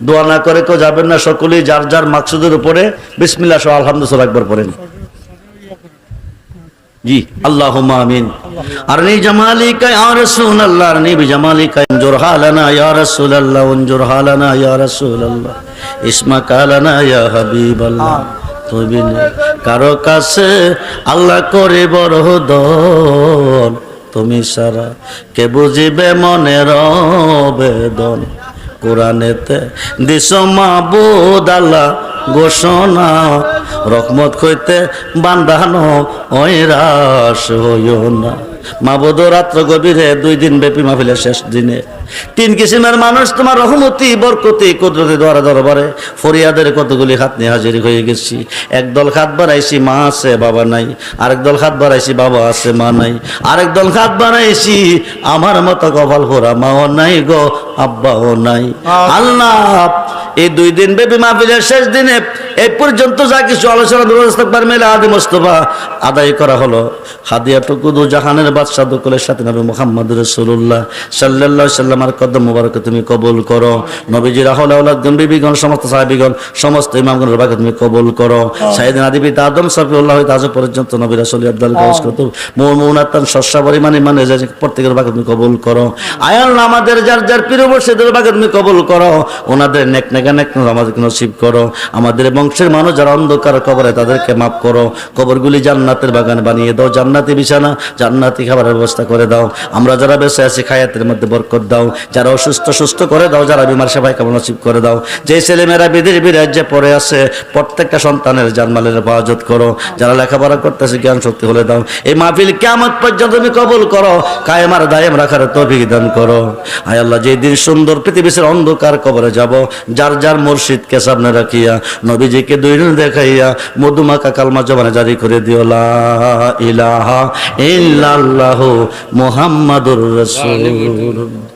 দোয়া না করে কেউ যাবেন না, সকলেই যার যার মাকসুদের উপরে বিসমিল্লাহ সহ আলহামদুলিল্লাহ একবার পড়েন। জি আল্লাহুম্মা আমিন। আরনি জামালিকা ইয়া রাসূলুল্লাহ, আরনি বিজামালিকা উনজুর হালানা ইয়া রাসূলুল্লাহ, উনজুর হালানা ইয়া রাসূলুল্লাহ, ইসমাকা লানা ইয়া হাবিবাল্লাহ। তুমি কারো কাছে আল্লাহ করে বড় দন, তুমি সারা কে বুঝিবে মনের বেদন। কোরআনেতে দিস মাবুদ আল্লাহ ঘোষণা, রহমত হইতে বান্ধানো ঐরাস হইও না। মাবুদ রাত্র গভীরে 2 দিন ব্যাপী মাহফিলের শেষ দিনে 3 কিসিমের মানুষ তোমার রহমতি বরকতি কুদরতি দরবারে ফরিয়াদের কতগুলি হাত নিয়ে হাজির হয়ে গেছি। একদল হাত বাড়াইছি মা আছে বাবা নাই, আরেক দল হাত বাড়াইছি বাবা আছে মা নাই, আরেক দল হাত বাড়াইছি আমার মতো কপাল পোড়া মাও নাই গো আব্বাও নাই। আল্লাহ এই 2 দিন ব্যাপী মাহফিলের শেষ দিনে এই পর্যন্ত যা কিছু আলোচনা ব্যবস্থা মেলে আদি মোস্তফা আদায় করা হলো, হাদিয়াটুকু দু জাহানের বাদশাহ দোকলের সাথে নবী মুহাম্মদ রাসূলুল্লাহ সাল্লাল্লাহু আলাইহি সাল্লামের কদম মোবারক তুমি কবুল করো। নবীজির আহলে আওলাদগণ বিবিগণ সমস্ত সাহাবীগণ সমস্ত ইমামগণের বারকত তুমি কবুল করো। সাইয়েদনা আদি পিতা আদম সফিউল্লাহ হইতে আজ পর্যন্ত নবী রাসূল আব্দুল গাউস কত মুমিনাতান শস্যা পরিমাণে মানে যে প্রত্যেকের বারকত তুমি কবুল করো। আয় আল্লাহ আমাদের যার যার প্রিয় মুর্শিদের বারকত তুমি কবুল করো, ওনাদের নেক আমাদেরকে নসিব করো। আমাদের বংশের মানুষ যারা অন্ধকার কবরে তাদেরকে মাফ করো, কবরগুলি জান্নাতের বাগান বানিয়ে দাও, জান্নাতি বিছানা জান্নাতি খাবারের ব্যবস্থা করে দাও। আমরা যারা বেঁচে আছি খায়াতের মধ্যে বরকত দাও, যারা অসুস্থ সুস্থ করে দাও, যারা বিমার সেবাই কেমন নসিব করে দাও। যে ছেলেমেয়েরা বিদেশ বিরাজ্যে পড়ে আছে প্রত্যেকটা সন্তানের জানমালের হেফাজত করো, যারা লেখাপড়া করতেছে জ্ঞান শক্তি হলে দাও। এই মাহফিল কিয়ামত পর্যন্ত তুমি কবুল করো, কায়েম আর দায়েম রাখার তৌফিক দান করো। আয় আল্লাহ যেই দিন সুন্দর পৃথিবীর অন্ধকার কবরে যাব, যার যার মুর্শিদকে সামনে রাখিয়া নবীজিকে 2 দিন দেখাইয়া মধুমাখা কালমা জবানে জারি করে দিও, লা ইলাহা ইল্লাল্লাহু মুহাম্মাদুর রাসূলুল্লাহ।